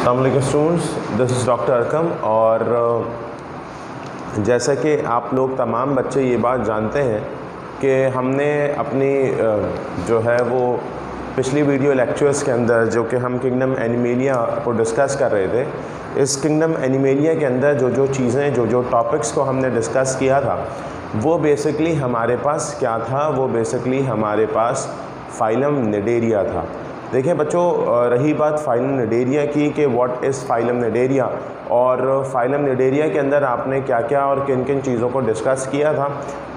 अस्सलाम वालेकुम students, this is doctor Arkham. और जैसा कि आप लोग तमाम बच्चे ये बात जानते हैं कि हमने अपनी जो है वो पिछली वीडियो लेक्चर्स के अंदर जो कि हम किंगडम एनिमेलिया को डिस्कस कर रहे थे, इस किंगडम एनिमेलिया के अंदर जो चीज़ें जो टॉपिक्स को हमने डिस्कस किया था वो बेसिकली हमारे पास क्या था, वो बेसिकली हमारे पास फाइलम निडेरिया था। देखिए बच्चों, रही बात फाइलम निडेरिया की कि व्हाट इज़ फाइलम निडेरिया, और फाइलम निडेरिया के अंदर आपने क्या क्या और किन किन चीज़ों को डिस्कस किया था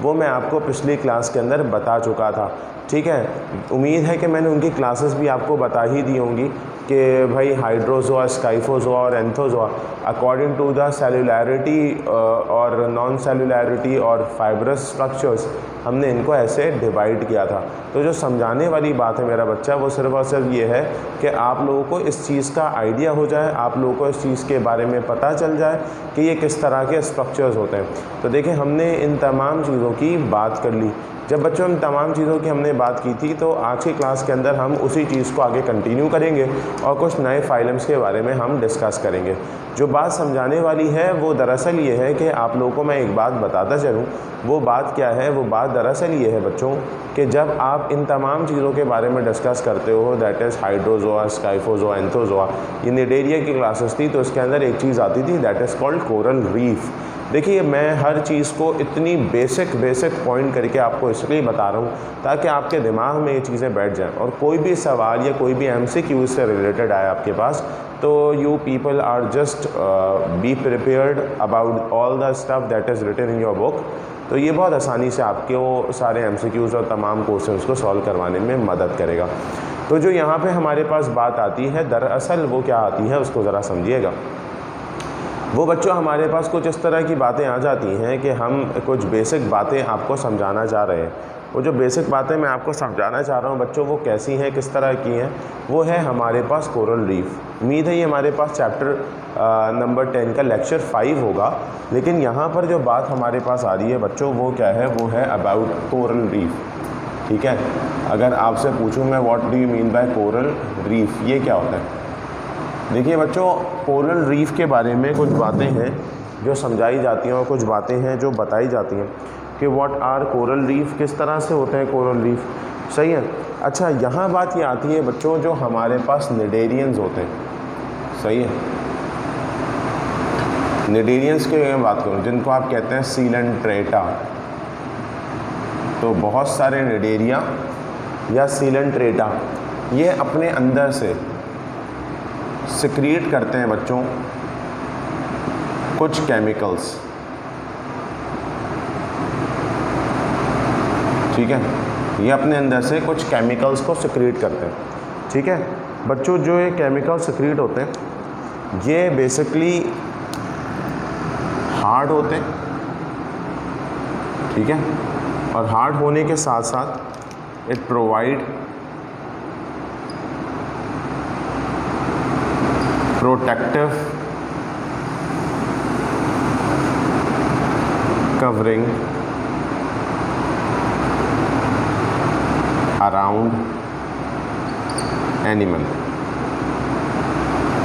वो मैं आपको पिछली क्लास के अंदर बता चुका था। ठीक है, उम्मीद है कि मैंने उनकी क्लासेस भी आपको बता ही दी होंगी कि भाई हाइड्रोजोआ, स्काइफोजोआ और एंथोजोआ अकॉर्डिंग टू द सेलुलैरिटी और नॉन सेलुलैरिटी और फाइब्रस स्ट्रक्चर्स हमने इनको ऐसे डिवाइड किया था। तो जो समझाने वाली बात है मेरा बच्चा, वो सिर्फ और सिर्फ ये है कि आप लोगों को इस चीज़ का आइडिया हो जाए, आप लोगों को इस चीज़ के बारे में पता चल जाए कि ये किस तरह के स्ट्रक्चर्स होते हैं। तो देखिए, हमने इन तमाम चीज़ों की बात कर ली। जब बच्चों इन तमाम चीज़ों की हमने बात की थी तो आज की क्लास के अंदर हम उसी चीज़ को आगे कंटिन्यू करेंगे और कुछ नए फाइलम्स के बारे में हम डिस्कस करेंगे। जो बात समझाने वाली है वो दरअसल ये है कि आप लोगों को मैं एक बात बताता चलूँ। वो बात क्या है? वो बात दरअसल ये है बच्चों कि जब आप इन तमाम चीज़ों के बारे में डिस्कस करते हो, that is Hydrozoa, Scyphozoa, Anthozoa, ये निडेरिया की क्लासेस थी, तो इसके अंदर एक चीज़ आती थी that is called coral reef. देखिए, मैं हर चीज़ को इतनी बेसिक पॉइंट करके आपको इसलिए बता रहा हूँ ताकि आपके दिमाग में ये चीज़ें बैठ जाएं और कोई भी सवाल या कोई भी MCQ से रिलेटेड आए आपके पास तो you people are just be prepared about all the stuff that is written in your book. तो ये बहुत आसानी से आपके वो सारे MCQs और तमाम क्वेश्चंस को सॉल्व करवाने में मदद करेगा। तो जो यहाँ पे हमारे पास बात आती है दरअसल वो क्या आती है उसको ज़रा समझिएगा। वो बच्चों हमारे पास कुछ इस तरह की बातें आ जाती हैं कि हम कुछ बेसिक बातें आपको समझाना चाह रहे हैं। वो जो बेसिक बातें मैं आपको समझाना चाह रहा हूँ बच्चों, वो कैसी हैं, किस तरह की हैं, वो है हमारे पास कोरल रीफ। उम्मीद है ये हमारे पास चैप्टर नंबर 10 का लेक्चर 5 होगा। लेकिन यहाँ पर जो बात हमारे पास आ रही है बच्चों वो क्या है? वो है अबाउट कोरल रीफ। ठीक है, अगर आपसे पूछूँ मैं what do you mean bye coral reef, ये क्या होता है? देखिए बच्चों, कोरल रीफ के बारे में कुछ बातें हैं जो समझाई जाती हैं और कुछ बातें हैं जो बताई जाती हैं कि व्हाट आर कोरल रीफ, किस तरह से होते हैं कोरल रीफ। सही है। अच्छा, यहाँ बात ये आती है बच्चों जो हमारे पास निडेरियंस होते हैं। सही है, निडेरियंस की मैं बात करूँ जिनको आप कहते हैं सीलेंट्रेटा, तो बहुत सारे निडेरिया या सीलेंट्रेटा ये अपने अंदर से सिक्रीट करते हैं बच्चों कुछ केमिकल्स। ठीक है, ये अपने अंदर से कुछ केमिकल्स को सिक्रीट करते हैं। ठीक है बच्चों, जो ये केमिकल सिक्रीट होते हैं ये बेसिकली हार्ड होते हैं। ठीक है, और हार्ड होने के साथ साथ it provide protective covering around animal.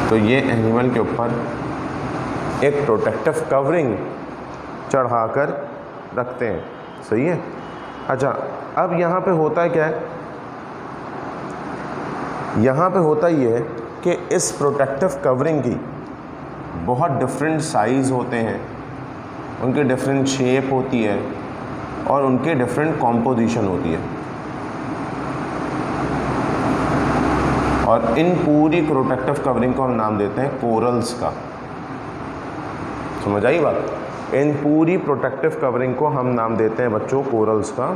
तो ये एनिमल के ऊपर एक प्रोटेक्टिव कवरिंग चढ़ाकर रखते हैं। सही है। अच्छा, अब यहाँ पे होता क्या है? यहाँ पे होता ये है कि इस प्रोटेक्टिव कवरिंग की बहुत डिफरेंट साइज़ होते हैं, उनके डिफरेंट शेप होती है और उनके डिफरेंट कॉम्पोजिशन होती है। और इन पूरी प्रोटेक्टिव कवरिंग को हम नाम देते हैं कोरल्स का। समझ आई बात? इन पूरी प्रोटेक्टिव कवरिंग को हम नाम देते हैं बच्चों कोरल्स का।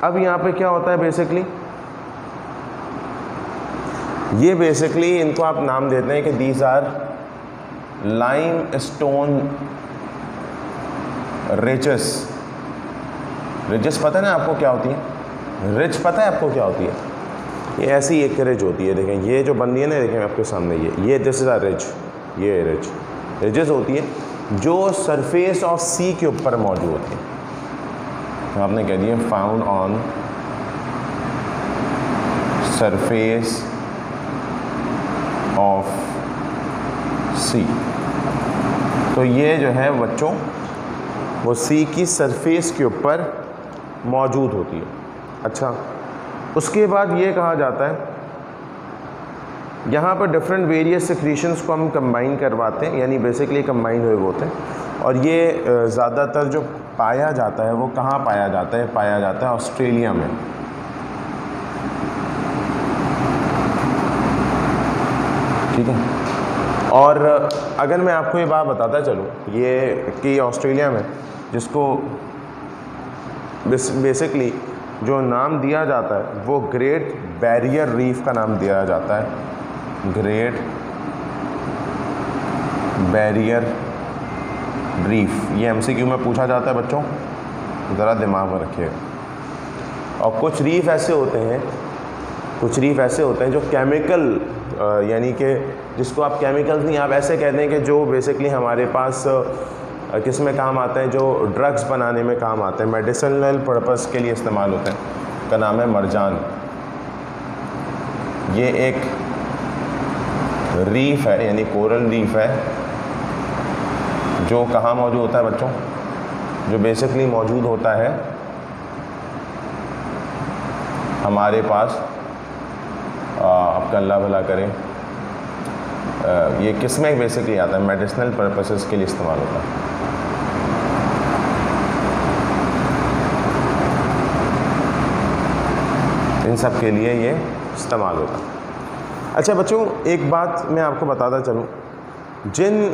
अब यहाँ पे क्या होता है बेसिकली? ये बेसिकली इनको आप नाम देते हैं कि these are limestone riches. Riches पता है ना आपको क्या होती है? रिच पता है आपको क्या होती है? ये ऐसी एक रिच होती है। देखें ये जो बन रही है ना, देखें आपके सामने ये दिस इज अ रिच, ये रिच रिचेस होती है जो सरफेस ऑफ सी के ऊपर मौजूद होती है। तो आपने कह दिया फाउंड ऑन सरफेस ऑफ सी। तो ये जो है बच्चों वो सी की सरफेस के ऊपर मौजूद होती है। अच्छा, उसके बाद ये कहा जाता है यहाँ पर डिफरेंट वेरियस सिक्रीशंस को हम कंबाइन करवाते हैं, यानी बेसिकली कंबाइन हुए होते हैं। और ये ज़्यादातर जो पाया जाता है वो कहाँ पाया जाता है? पाया जाता है ऑस्ट्रेलिया में। ठीक है। और अगर मैं आपको ये बात बताता चलूँ ये कि ऑस्ट्रेलिया में जिसको बेसिकली जो नाम दिया जाता है वो ग्रेट बैरियर रीफ का नाम दिया जाता है। ग्रेट बैरियर रीफ, ये एमसीक्यू में पूछा जाता है बच्चों, ज़रा दिमाग में रखिएगा। और कुछ रीफ ऐसे होते हैं जो केमिकल यानी कि जिसको आप केमिकल्स नहीं, आप ऐसे कहते हैं कि जो बेसिकली हमारे पास किस में काम आते हैं, जो ड्रग्स बनाने में काम आते हैं, मेडिसिनल पर्पस के लिए इस्तेमाल होते हैं, का नाम है मरजान। ये एक रीफ है, यानी कोरल रीफ है, जो कहाँ मौजूद होता है बच्चों? जो बेसिकली मौजूद होता है हमारे पास, आपका अल्लाह भला करें, ये किस में बेसिकली आता है? मेडिसिनल पर्पसेस के लिए इस्तेमाल होता है। इन सब के लिए ये इस्तेमाल होता है। अच्छा बच्चों, एक बात मैं आपको बताता चलूँ, जिन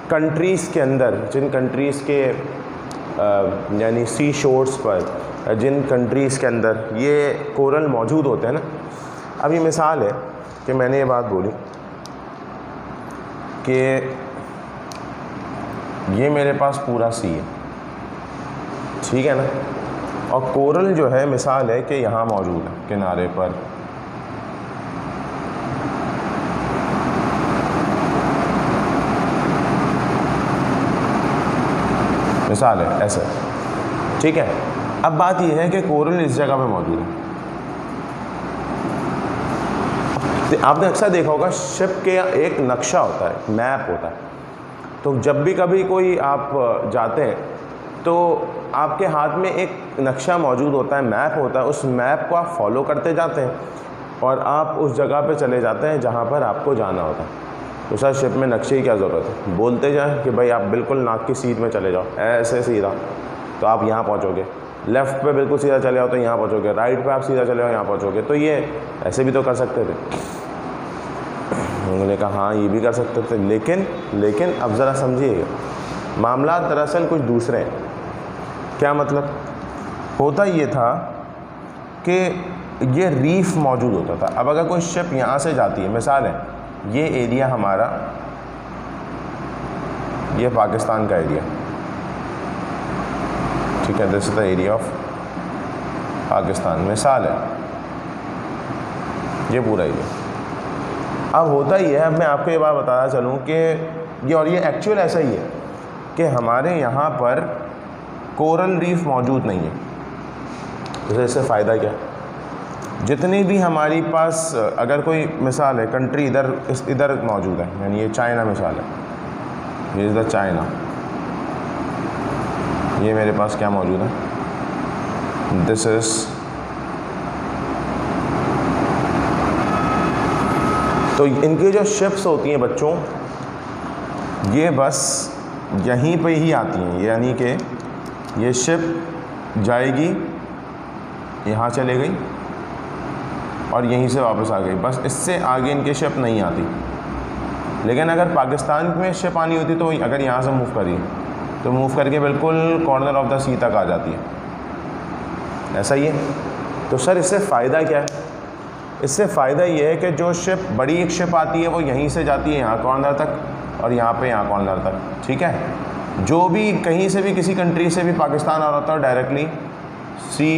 कंट्रीज़ के अंदर, जिन कंट्रीज़ के यानी सी शोर्स पर, जिन कंट्रीज़ के अंदर ये कोरल मौजूद होते हैं ना, अभी मिसाल है कि मैंने ये बात बोली कि ये मेरे पास पूरा सी है, ठीक है ना, और कोरल जो है मिसाल है कि यहाँ मौजूद है किनारे पर। मिसाल है ऐसे, ठीक है। अब बात यह है कि कोरल इस जगह पे मौजूद है। आपने अक्सर देखा होगा शिप के एक नक्शा होता है, मैप होता है। तो जब भी कभी कोई आप जाते हैं तो आपके हाथ में एक नक्शा मौजूद होता है, मैप होता है, उस मैप को आप फॉलो करते जाते हैं और आप उस जगह पे चले जाते हैं जहाँ पर आपको जाना होता है। तो सर शिप में नक्शे की क्या ज़रूरत है? बोलते जाएं कि भाई आप बिल्कुल नाक की सीध में चले जाओ, ऐसे सीधा तो आप यहाँ पहुँचोगे, लेफ़्ट पे बिल्कुल सीधा चले जाओ तो यहाँ पहुँचोगे, राइट पे आप सीधा चले जाओ यहाँ पहुँचोगे। तो ये ऐसे भी तो कर सकते थे। उन्होंने कहा हाँ ये भी कर सकते थे, लेकिन अब ज़रा समझिएगा, मामला दरअसल कुछ दूसरे हैं। क्या मतलब? होता ये था कि ये रीफ मौजूद होता था। अब अगर कोई शिप यहाँ से जाती है, मिसाल है ये एरिया हमारा, ये पाकिस्तान का एरिया, ठीक है, this is the area of Pakistan, मिसाल है ये पूरा एरिया। अब होता ही है, अब मैं आपको ये बात बताना चलूँ कि ये एक्चुअल ऐसा ही है कि हमारे यहाँ पर कोरल रीफ मौजूद नहीं है। तो इससे फ़ायदा क्या? जितनी भी हमारी पास अगर कोई मिसाल है कंट्री इधर मौजूद है, यानी ये चाइना मिसाल है, ये इज़ द चाइना, ये मेरे पास क्या मौजूद है? दिस इज़, तो इनकी जो शिप्स होती हैं बच्चों, ये बस यहीं पे ही आती हैं, यानी कि ये शिप जाएगी, यहाँ चले गई और यहीं से वापस आ गई, बस इससे आगे इनकी शिप नहीं आती। लेकिन अगर पाकिस्तान में शिप आनी होती तो अगर यहाँ से मूव करी तो मूव करके बिल्कुल कॉर्नर ऑफ द सी तक आ जाती है, ऐसा ही है। तो सर इससे फ़ायदा क्या है? इससे फ़ायदा ये है कि जो शिप, बड़ी एक शिप आती है वो यहीं से जाती है यहाँ कॉर्नर तक और यहाँ पे यहाँ कॉर्नर तक, ठीक है। जो भी कहीं से भी किसी कंट्री से भी पाकिस्तान आ रहा होता है डायरेक्टली सी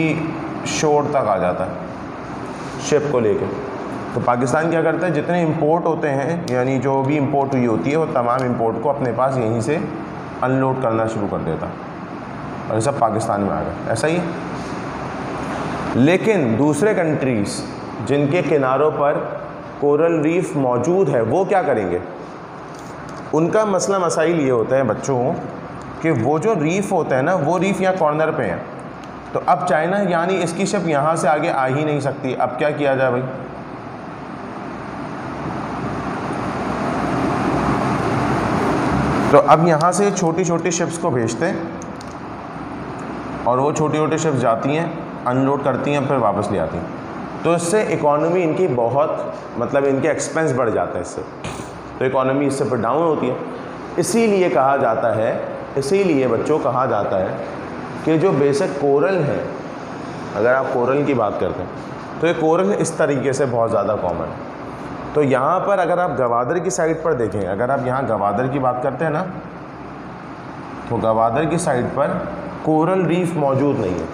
शोर तक आ जाता है शिप को लेके। तो पाकिस्तान क्या करता है, जितने इंपोर्ट होते हैं, यानी जो भी इंपोर्ट हुई होती है वो तमाम इंपोर्ट को अपने पास यहीं से अनलोड करना शुरू कर देता और ये सब पाकिस्तान में आ गए, ऐसा ही है। लेकिन दूसरे कंट्रीज़ जिनके किनारों पर कोरल रीफ मौजूद है वो क्या करेंगे? उनका मसला मसाइल ये होता है बच्चों कि वो जो रीफ होता है ना, वो रीफ यहाँ कॉर्नर पे है। तो अब चाइना यानी इसकी शिप यहाँ से आगे आ ही नहीं सकती। अब क्या किया जाए भाई? तो अब यहाँ से छोटी छोटी शिप्स को भेजते हैं और वो छोटी छोटी शिप्स जाती हैं, अनलोड करती हैं, फिर वापस ले आती हैं। तो इससे इकॉनमी इनकी बहुत, मतलब इनके एक्सपेंस बढ़ जाते हैं इससे, तो इकॉनमी इससे फिर डाउन होती है। इसीलिए कहा जाता है, इसीलिए बच्चों कहा जाता है कि जो बेसिक कोरल है, अगर आप कोरल की बात करते हैं तो ये कोरल इस तरीके से बहुत ज़्यादा कॉमन है। तो यहाँ पर अगर आप गवादर की साइड पर देखें, अगर आप यहाँ गवादर की बात करते हैं ना, तो गवादर की साइड पर कोरल रीफ मौजूद नहीं है।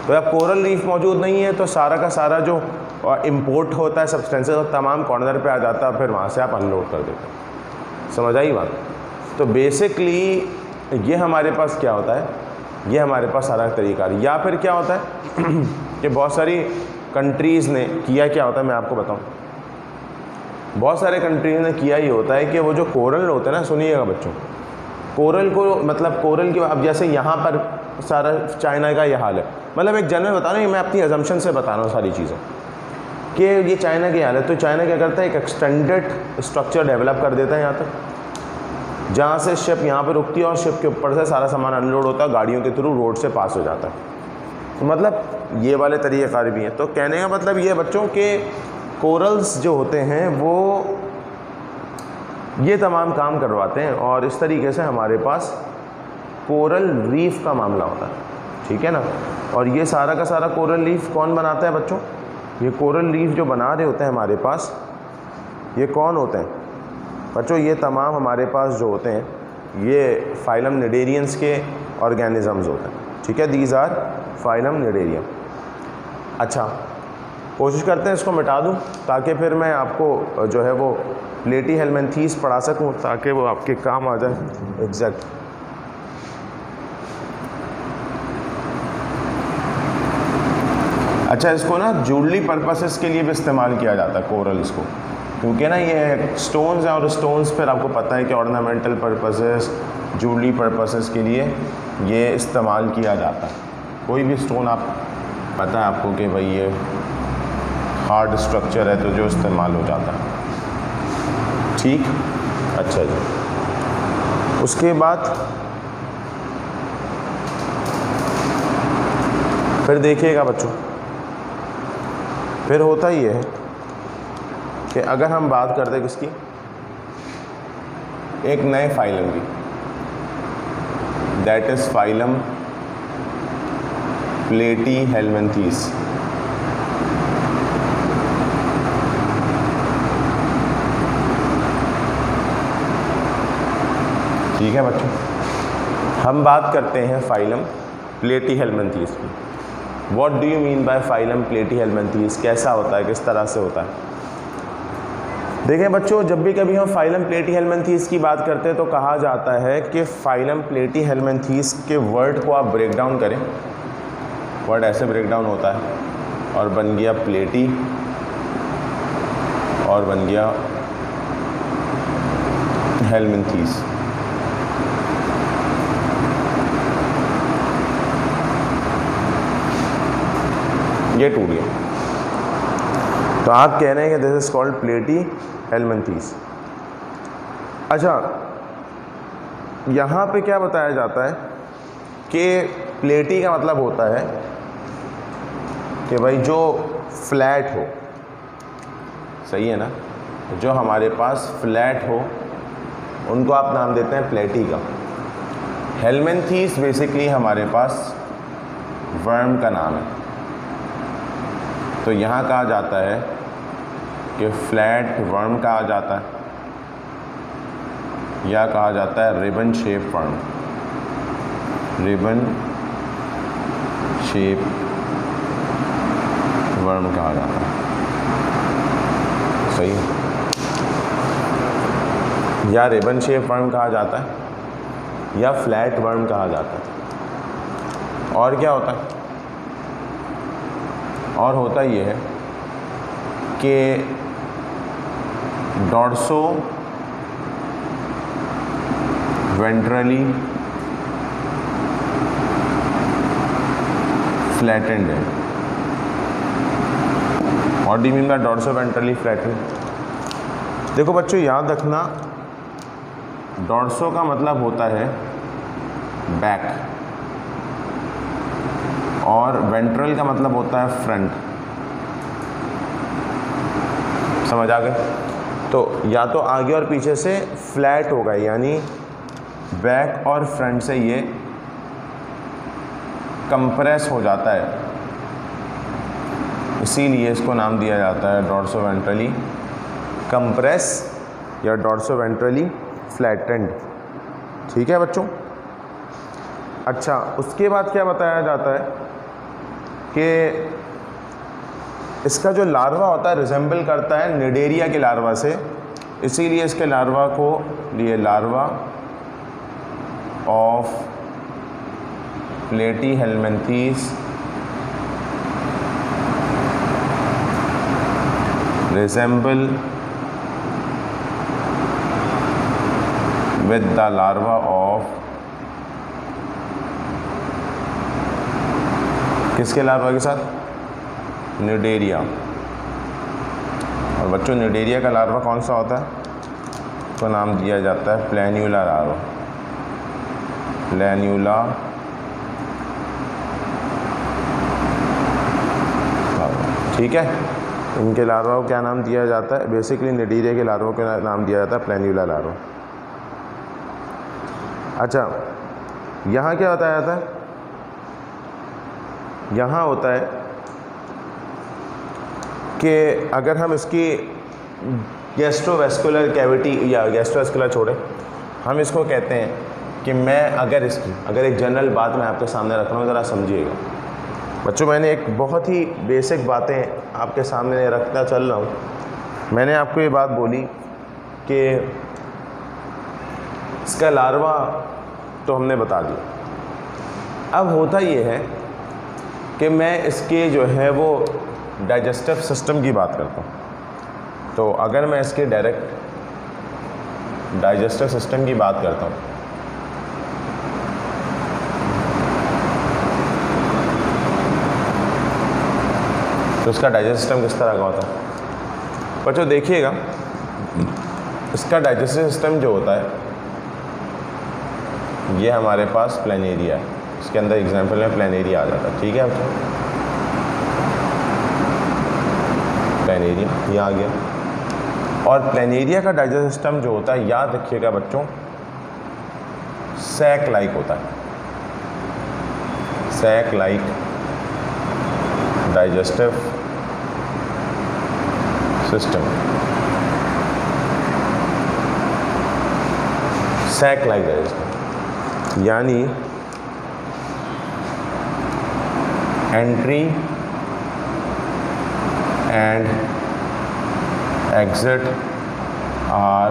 तो अब कोरल रीफ मौजूद नहीं है तो सारा का सारा जो इंपोर्ट होता है सब्सटेंसेस, और तमाम कॉर्नर पे आ जाता है, फिर वहाँ से आप अनलोड कर देते हैं। समझ आई बात? तो बेसिकली ये हमारे पास क्या होता है, ये हमारे पास सारा तरीका है। या फिर क्या होता है कि बहुत सारी कंट्रीज़ ने किया क्या होता है, मैं आपको बताऊँ। बहुत सारे कंट्रीज़ ने किया ये होता है कि वो जो कोरल होते हैं ना, सुनिएगा बच्चों, कोरल को, मतलब कोरल की, अब जैसे यहाँ पर सारा चाइना का ये हाल है, मतलब एक जनरल बता रहा हूँ, मैं अपनी अजम्पशन से बता रहा हूँ सारी चीज़ें कि ये चाइना की हाल है। तो चाइना क्या करता है, एक एक्सटेंडेड स्ट्रक्चर डेवलप कर देता है यहाँ तक, जहाँ से शिप यहाँ पर रुकती है और शिप के ऊपर से सारा सामान अनलोड होता है, गाड़ियों के थ्रू रोड से पास हो जाता है। तो मतलब ये वाले तरीक़ेकार भी हैं। तो कहने का मतलब ये बच्चों के कोरल्स जो होते हैं वो ये तमाम काम करवाते हैं, और इस तरीके से हमारे पास कोरल रीफ का मामला होता है, ठीक है ना। और ये सारा का सारा कोरल रीफ कौन बनाता है बच्चों? ये कोरल रीफ जो बना रहे होते हैं हमारे पास, ये कौन होते हैं बच्चों? ये तमाम हमारे पास जो होते हैं, ये फाइलम निडेरियंस के ऑर्गेनिज़म्स होते हैं, ठीक है। These are phylum cnidaria. अच्छा, कोशिश करते हैं इसको मिटा दूं ताकि फिर मैं आपको जो है वो प्लेटीहेल्मिन्थीस पढ़ा सकूं, ताकि वो आपके काम आ जाए एग्जैक्ट। अच्छा, इसको ना ज्वेलरी पर्पसेस के लिए भी इस्तेमाल किया जाता है कोरल्स को, क्योंकि ना ये स्टोन्स हैं, और स्टोन्स फिर आपको पता है कि ऑर्नामेंटल पर्पसेस, ज्वेलरी पर्पसेस के लिए ये इस्तेमाल किया जाता है। कोई भी स्टोन आप पता है आपको कि भाई ये हार्ड स्ट्रक्चर है तो जो इस्तेमाल हो जाता है, ठीक। अच्छा जी, उसके बाद फिर देखिएगा बच्चों, फिर होता ही है कि अगर हम बात करते हैं किसकी, एक नए फाइलम की, दैट इज़ फाइलम प्लेटीहेल्मिन्थीस। ठीक है बच्चों, हम बात करते हैं फाइलम प्लेटीहेल्मिन्थीस की। What do you mean by phylum platyhelminthes? कैसा होता है, किस तरह से होता है? देखें बच्चों, जब भी कभी हम फाइलम प्लेटीहेल्मिन्थीस की बात करते हैं तो कहा जाता है कि फाइलम प्लेटीहेल्मिन्थीस के वर्ड को आप ब्रेक डाउन करें, वर्ड ऐसे ब्रेक डाउन होता है और बन गया प्लेटी और बन गया हेल्मिन्थीस। ये टूट गया, तो आप कह रहे हैं कि दिस इज कॉल्ड प्लेटीहेल्मिन्थीस। अच्छा, यहाँ पे क्या बताया जाता है कि प्लेटी का मतलब होता है कि भाई जो फ्लैट हो, सही है ना, जो हमारे पास फ्लैट हो उनको आप नाम देते हैं प्लेटी का। हेल्मिन्थीस बेसिकली हमारे पास वर्म का नाम है। तो यहाँ कहा जाता है कि फ्लैट वर्म कहा जाता है, या कहा जाता है ribbon shape worm, ribbon shape worm कहा जाता है, सही है, या रिबन शेप वर्म कहा जाता है, या फ्लैट वर्म कहा जाता है। और क्या होता है? और होता ये है कि डॉर्सो वेंट्रली फ्लैटेंड है। What do you mean bye dorso ventrally flattened? देखो बच्चों याद रखना, डॉर्सो का मतलब होता है बैक और वेंट्रल का मतलब होता है फ्रंट। समझ आ गए? तो या तो आगे और पीछे से फ्लैट होगा, यानी बैक और फ्रंट से ये कंप्रेस हो जाता है, इसीलिए इसको नाम दिया जाता है डॉर्सो वेंट्रली कंप्रेस या डॉर्सो वेंट्रली फ्लैटेंड। ठीक है बच्चों? अच्छा, उसके बाद क्या बताया जाता है कि इसका जो लार्वा होता है रिजेंबल करता है निडेरिया के लार्वा से, इसीलिए इसके लार्वा को लिए larva of Platyhelminthes resemble with the larva of किसके लार्वा के साथ? निडेरिया। और बच्चों निडेरिया का लार्वा कौन सा होता है? तो नाम दिया जाता है प्लैन्यूला लार्वा। प्लैन्यूला लार्वा। ठीक है, इनके लार्वा को क्या नाम दिया जाता है? बेसिकली निडेरिया के लार्वा को नाम दिया जाता है प्लैन्यूला लार्वा। अच्छा, यहाँ क्या बताया जाता है? यहाँ होता है कि अगर हम इसकी गैस्ट्रोवेस्कुलर कैविटी या गैस्ट्रोवेस्कुलर छोड़ें, हम इसको कहते हैं कि मैं अगर एक जनरल बात मैं आपके सामने रख रहा हूँ, ज़रा समझिएगा बच्चों। मैंने एक बहुत ही बेसिक बातें आपके सामने रखता चल रहा हूँ। मैंने आपको ये बात बोली कि इसका लार्वा तो हमने बता दिया। अब होता ये है कि मैं इसके जो है वो डाइजेस्टिव सिस्टम की बात करता हूँ। तो अगर मैं इसके डायरेक्ट डाइजेस्टिव सिस्टम की बात करता हूँ, तो इसका डाइजेस्टिव सिस्टम किस तरह का होता है? बच्चों देखिएगा, इसका डाइजेस्टिव सिस्टम जो होता है ये हमारे पास प्लैनेरिया है। इसके अंदर एग्जाम्पल में प्लैनेरिया आ जाता है। ठीक है बच्चों, प्लैनेरिया ये आ गया। और प्लैनेरिया का डाइजेस्टिव सिस्टम जो होता है, याद रखिएगा बच्चों, सैक लाइक होता है। Sac like digestive system, sac like digestive, यानी entry and exit are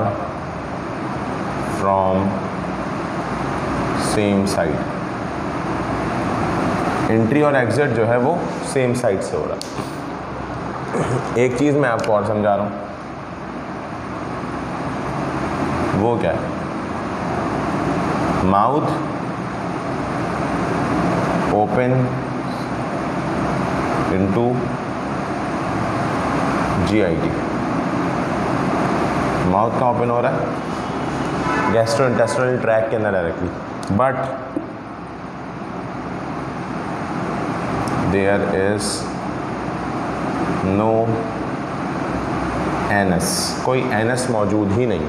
from same side. Entry और एग्जिट जो है वो सेम साइड से हो रहा है। एक चीज़ मैं आपको और समझा रहा हूँ, वो क्या है? Mouth open into GIT। Mouth का ओपन हो रहा है गैस्ट्रोइंटेस्टाइनल ट्रैक के अंदर directly, but there is no anus, कोई एनस मौजूद ही नहीं।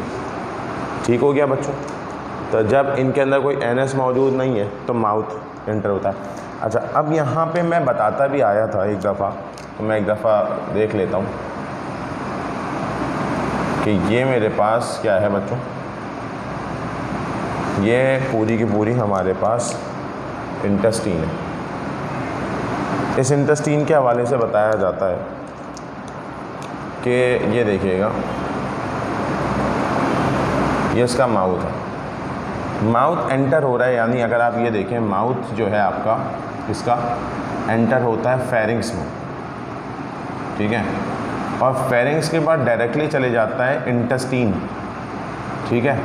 ठीक हो गया बच्चों? तो जब इनके अंदर कोई एनस मौजूद नहीं है तो माउथ एंटर होता है। अच्छा, अब यहाँ पे मैं बताता भी आया था एक दफ़ा, तो मैं एक दफ़ा देख लेता हूँ कि ये मेरे पास क्या है बच्चों। ये पूरी की पूरी हमारे पास इंटेस्टीन है। इस इंटेस्टीन के हवाले से बताया जाता है कि ये देखिएगा, ये इसका माउथ है। माउथ एंटर हो रहा है, यानी अगर आप ये देखें, माउथ जो है आपका इसका एंटर होता है फेरिंग्स में। ठीक है, और फेरिंग्स के बाद डायरेक्टली चले जाता है इंटेस्टीन। ठीक है,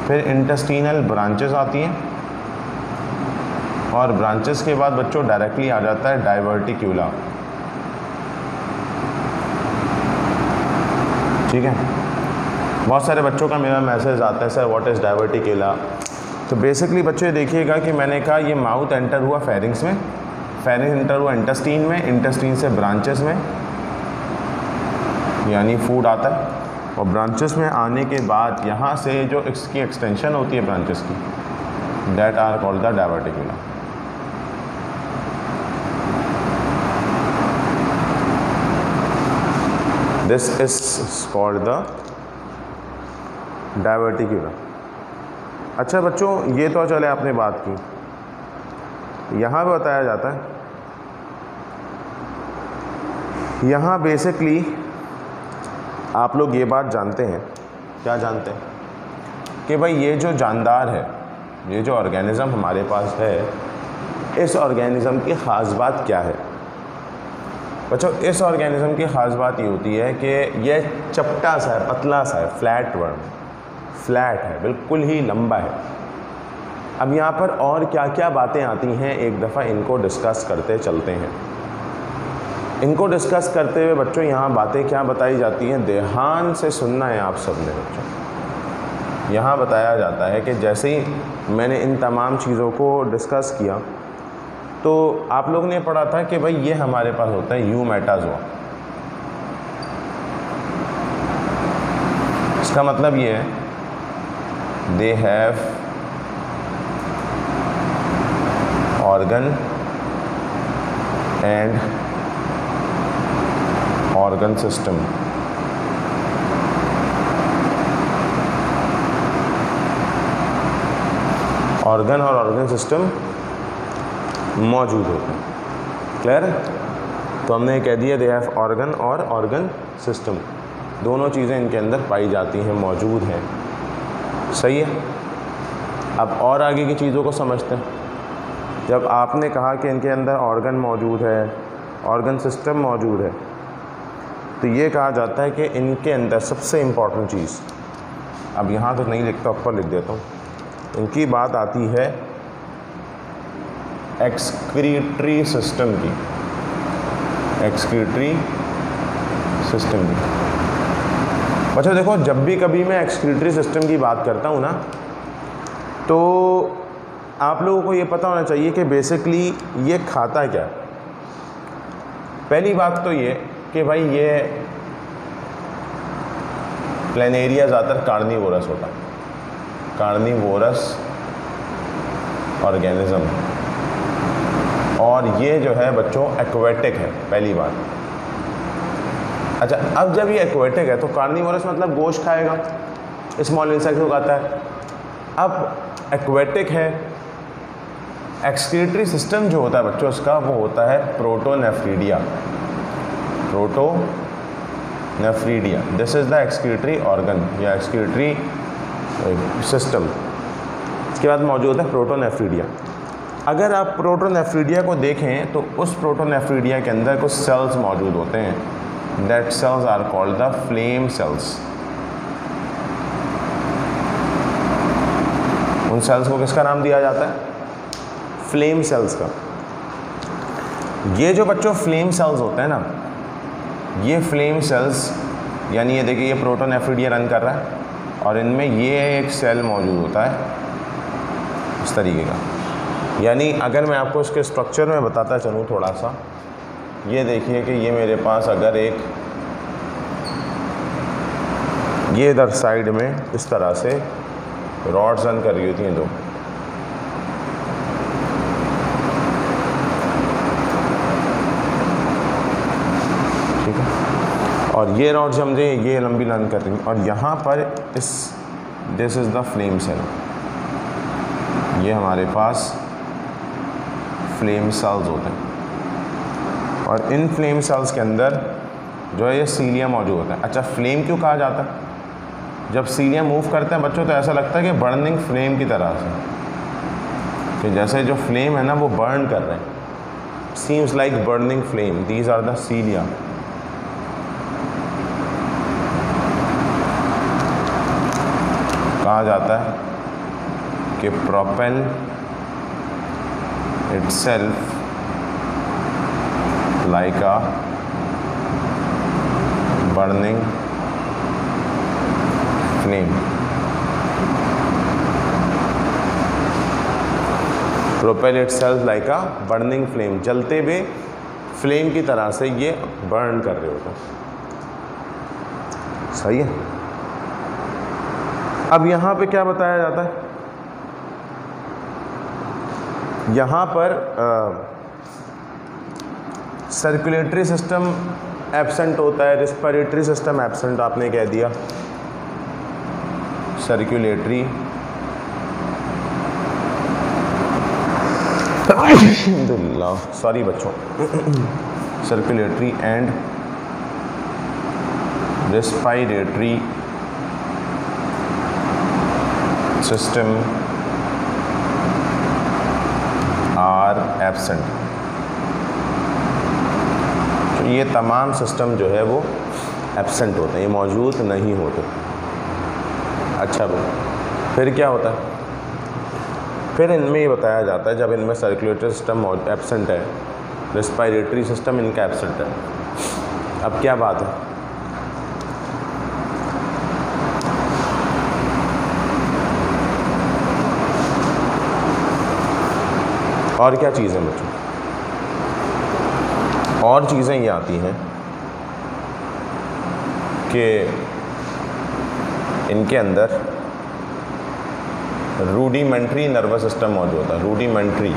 फिर इंटेस्टिनल ब्रांचेस आती हैं, और ब्रांचेस के बाद बच्चों डायरेक्टली आ जाता है डाइवर्टिक्यूला। ठीक है, बहुत सारे बच्चों का मेरा मैसेज आता है, सर व्हाट इज़ डाइवर्टिक्यूला। तो बेसिकली बच्चों ये देखिएगा कि मैंने कहा ये माउथ एंटर हुआ फेरिंग्स में, फेरिंग्स एंटर हुआ इंटेस्टीन में, इंटेस्टीन से ब्रांचेस में, यानी फूड आता है, और ब्रांचेस में आने के बाद यहाँ से जो इसकी एक्सटेंशन होती है ब्रांचेस की, that are called the diverticula. This is called the diverticula. अच्छा बच्चों, ये तो चले आपने बात की, यहाँ पे बताया जाता है, यहाँ बेसिकली आप लोग ये बात जानते हैं, क्या जानते हैं कि भाई ये जो जानदार है, ये जो ऑर्गेनिज़म हमारे पास है, इस ऑर्गेनिज़म की ख़ास बात क्या है। बच्चों इस ऑर्गेनिज़म की ख़ास बात ये होती है कि ये चपटा सा है, पतला सा है, फ्लैट वर्म, फ्लैट है, बिल्कुल ही लंबा है। अब यहाँ पर और क्या क्या बातें आती हैं, एक दफ़ा इनको डिस्कस करते चलते हैं। इनको डिस्कस करते हुए बच्चों यहाँ बातें क्या बताई जाती हैं, ध्यान से सुनना है आप सब ने बच्चों। यहाँ बताया जाता है कि जैसे ही मैंने इन तमाम चीज़ों को डिस्कस किया तो आप लोग ने पढ़ा था कि भाई ये हमारे पास होता है यूमेटाजोआ। इसका मतलब ये है they have organ and organ system. Organ और ऑर्गन सिस्टम मौजूद होते हैं। क्लियर है? तो हमने कह दिया दे हैव ऑर्गन और ऑर्गन सिस्टम, दोनों चीज़ें इनके अंदर पाई जाती हैं, मौजूद हैं। सही है। अब और आगे की चीज़ों को समझते हैं। जब आपने कहा कि इनके अंदर ऑर्गन मौजूद है, ऑर्गन सिस्टम मौजूद है, तो ये कहा जाता है कि इनके अंदर सबसे इम्पॉर्टेंट चीज़, अब यहाँ तो नहीं लिखता, ऊपर लिख देता हूँ, इनकी बात आती है एक्सक्रीटरी सिस्टम की, एक्सक्रीटरी सिस्टम की। अच्छा देखो, जब भी कभी मैं एक्सक्रीटरी सिस्टम की बात करता हूँ ना, तो आप लोगों को ये पता होना चाहिए कि बेसिकली ये खाता क्या है। पहली बात तो ये कि भाई ये प्लेनेरिया ज़्यादातर कार्निवोरस होता है, कार्निवोरस ऑर्गेनिज्म, और ये जो है बच्चों एक्वेटिक है, पहली बात। अच्छा, अब जब ये एक्वेटिक है तो कार्निवोरस मतलब गोश्त खाएगा, स्मॉल इंसेक्ट को खाता है। अब एक्वेटिक है, एक्सक्रीटरी सिस्टम जो होता है बच्चों उसका, वो होता है protonephridia, protonephridia. This is the excretory organ या एक्सक्रीटरी सिस्टम। इसके बाद मौजूद है प्रोटोनेफ्रीडिया। अगर आप प्रोटोनेफ्रीडिया को देखें तो उस प्रोटोनेफ्रीडिया के अंदर कुछ सेल्स मौजूद होते हैं, that cells are called the flame cells. उन सेल्स को किसका नाम दिया जाता है? फ्लेम सेल्स का। ये जो बच्चों फ्लेम सेल्स होते हैं ना, ये फ्लेम सेल्स, यानी ये देखिए ये प्रोटोनेफ्रीडिया रन कर रहा है और इनमें ये एक सेल मौजूद होता है इस तरीके का। यानी अगर मैं आपको इसके स्ट्रक्चर में बताता चलूँ थोड़ा सा, ये देखिए कि ये मेरे पास अगर एक, ये इधर साइड में इस तरह से रॉड्स रन कर रही होती हैं दो, ठीक है, और ये रॉड समझे ये लंबी रन कर रही हैं, और यहाँ पर इस this is the flame cell, ये हमारे पास फ्लेम सेल्स होते हैं, और इन फ्लेम सेल्स के अंदर जो है ये सीलिया मौजूद होता है। अच्छा, फ्लेम क्यों कहा जाता है? जब सीलिया मूव करते हैं बच्चों तो ऐसा लगता है कि बर्निंग फ्लेम की तरह से, कि जैसे जो फ्लेम है ना वो बर्न कर रहे हैं, seems like burning flame, these are the cilia. कहा जाता है कि propel itself like a burning flame. Propel itself like a burning flame, जलते हुए फ्लेम की तरह से ये बर्न कर रहे होते हैं। सही है। अब यहाँ पे क्या बताया जाता है, यहाँ पर सर्कुलेटरी सिस्टम एब्सेंट होता है, रिस्पिरेटरी सिस्टम एब्सेंट आपने कह दिया। सर्कुलेटरी सॉरी बच्चों, circulatory and respiratory system are absent. तो ये तमाम सिस्टम जो है वो एब्सेंट होते हैं, ये मौजूद नहीं होते। अच्छा भाई, फिर क्या होता है, फिर इनमें ये बताया जाता है जब इनमें सर्कुलेटरी सिस्टम एब्सेंट है, रेस्पिरेटरी सिस्टम इनका एब्सेंट है। अब क्या बात है, और क्या चीज़ें बच्चों, और चीज़ें ये आती हैं कि इनके अंदर रूडिमेंट्री नर्वस सिस्टम मौजूद होता है। Rudimentary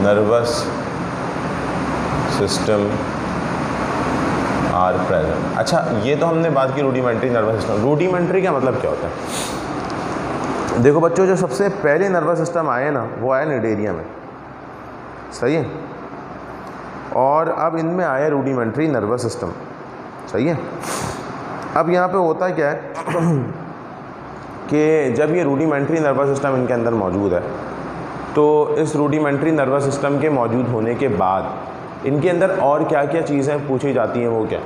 nervous system are present. अच्छा, ये तो हमने बात की रूडिमेंट्री नर्वस सिस्टम। रूडिमेंट्री का मतलब क्या होता है? देखो बच्चों, जो सबसे पहले नर्वस सिस्टम आए ना, वो आया निडेरिया में, सही है। और अब इनमें आया रूडिमेंट्री नर्वस सिस्टम, सही है। अब यहाँ पे होता क्या है कि जब ये रूडिमेंट्री नर्वस सिस्टम इनके अंदर मौजूद है, तो इस रूडिमेंट्री नर्वस सिस्टम के मौजूद होने के बाद इनके अंदर और क्या क्या चीज़ें पूछी जाती हैं, वो क्या,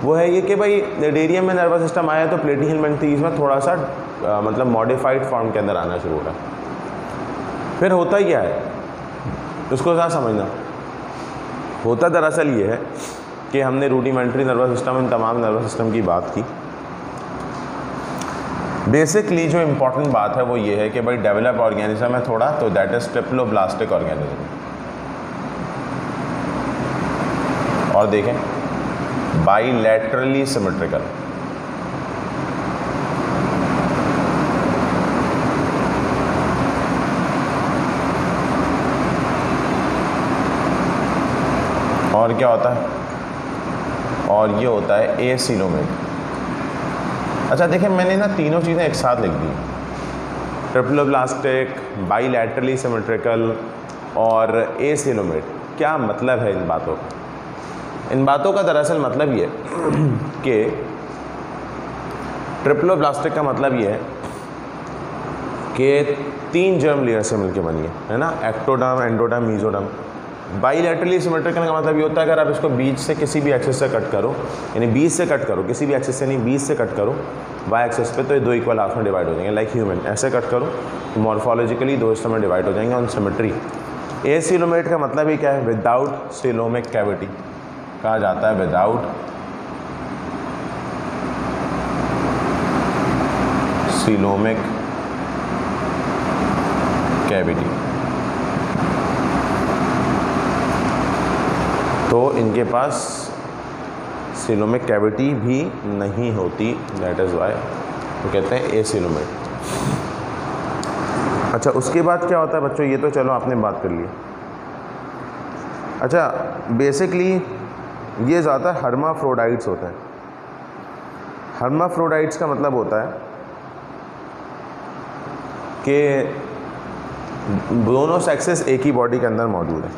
वो है ये कि भाई निडेरियम में नर्वस सिस्टम आया तो प्लेटिहेलमिन्थेस में थोड़ा सा मतलब मॉडिफाइड फॉर्म के अंदर आना शुरू हो रहा है। फिर होता क्या है, उसको ज़रा समझना। होता दरअसल ये है कि हमने रूडिमेंट्री नर्वस सिस्टम, इन तमाम नर्वस सिस्टम की बात की। बेसिकली जो इम्पोर्टेंट बात है वो ये है कि भाई डेवलप ऑर्गेनिज्म है थोड़ा, तो दैट इज ट्रिप्लोब्लास्टिक ऑर्गेनिज्म। और देखें, बाइलैटरली सिमेट्रिकल, और क्या होता है, और ये होता है एसीलोमेट। अच्छा देखें, मैंने ना तीनों चीज़ें एक साथ लिख दी, ट्रिप्लोब्लास्टिक, बाइलैटरली सिमेट्रिकल और एसीलोमेट। क्या मतलब है इन बातों का? इन बातों का दरअसल मतलब ये कि ट्रिप्लोब्लास्टिक का मतलब ये है कि 3 जर्म लेयर से मिलकर बनी है ना, एक्टोडर्म, एंडोडर्म, मीजोडर्म। बाइलैटरली सिमेट्रिकल का मतलब ये होता है अगर आप इसको बीच से किसी भी एक्सिस से कट करो, यानी बीच से कट करो, किसी भी एक्सिस से नहीं, बीच से कट करो वाई एक्सिस पे, तो ये 2 इक्वल हाफ में डिवाइड हो जाएंगे, लाइक ह्यूमन। ऐसे कट करो तो मॉर्फोलॉजिकली 2 हिस्सों में डिवाइड हो जाएंगे ऑन सिमेट्री। एसीलोमेट का मतलब ही क्या है? विदाउट सीलोमिक कैविटी कहा जाता है, विदाउट सीलोमिक कैविटी। तो इनके पास सीलोमिक कैविटी भी नहीं होती, दैट इज़ वाई तो कहते हैं एसीलोमेट। अच्छा, उसके बाद क्या होता है बच्चों, ये तो चलो आपने बात कर ली। अच्छा, बेसिकली ये ज़्यादा हर्माफ्रोडाइट्स होते हैं। हर्माफ्रोडाइट्स का मतलब होता है कि दोनों सेक्सेस एक ही बॉडी के अंदर मौजूद है।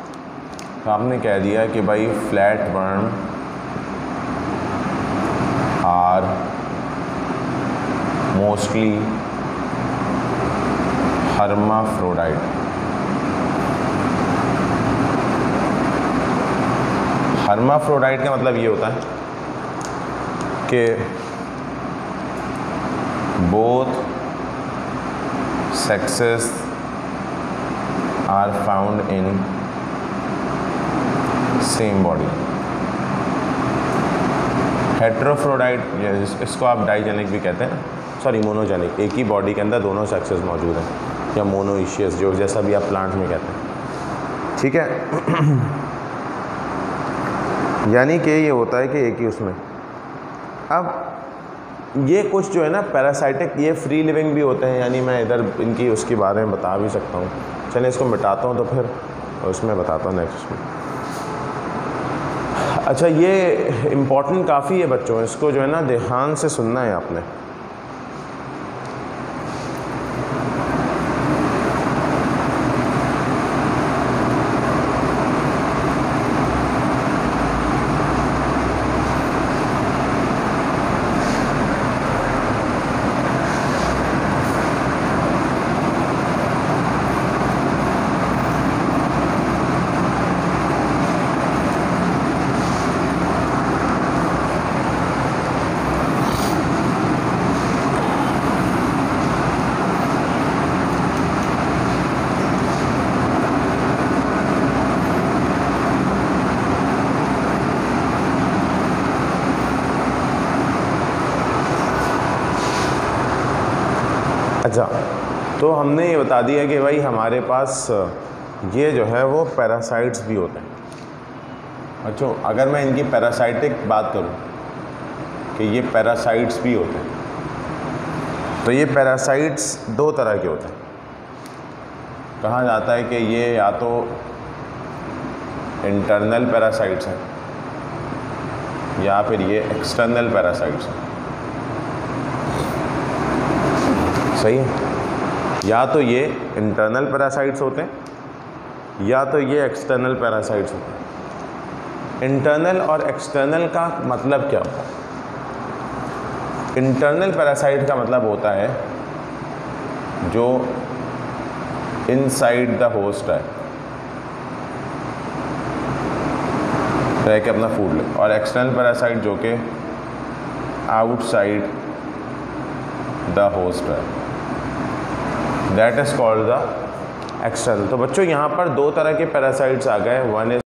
तो आपने कह दिया कि भाई flatworm are mostly hermaphrodite. Hermaphrodite का मतलब ये होता है कि both sexes are found in same body। हेट्रोफ्रोडाइट, इसको आप डाइजेनिक भी कहते हैं, सॉरी मोनोजेनिक, एक ही बॉडी के अंदर दोनों सेक्सेस मौजूद हैं, या मोनोइशियस, जो जैसा भी आप प्लांट में कहते हैं, ठीक है। यानी कि ये होता है कि एक ही उसमें। अब ये कुछ जो है ना पैरासाइटिक, ये फ्री लिविंग भी होते हैं, यानी मैं इधर इनकी उसके बारे में बता भी सकता हूँ। चलिए इसको मिटाता हूँ तो फिर उसमें बताता हूँ नेक्स्ट में। अच्छा, ये इम्पॉर्टेंट काफ़ी है बच्चों, इसको जो है ना ध्यान से सुनना है आपने। अच्छा, तो हमने ये बता दिया कि भाई हमारे पास ये जो है वो पैरासाइट्स भी होते हैं। अच्छा, अगर मैं इनकी पैरासाइटिक बात करूं कि ये पैरासाइट्स भी होते हैं, तो ये पैरासाइट्स दो तरह के होते हैं। कहा जाता है कि ये या तो इंटरनल पैरासाइट्स हैं या फिर ये एक्सटर्नल पैरासाइट्स हैं। सही है, या तो ये इंटरनल पैरासाइट्स होते हैं या तो ये एक्सटर्नल पैरासाइट्स होते हैं। इंटरनल और एक्सटर्नल का मतलब क्या होता है? इंटरनल पैरासाइट का मतलब होता है जो इनसाइड द होस्ट है, रह के अपना फूड ले, और एक्सटर्नल पैरासाइट जो कि आउटसाइड द होस्ट है, that is called the external. तो बच्चों यहाँ पर दो तरह के पैरासाइट्स आ गए। One is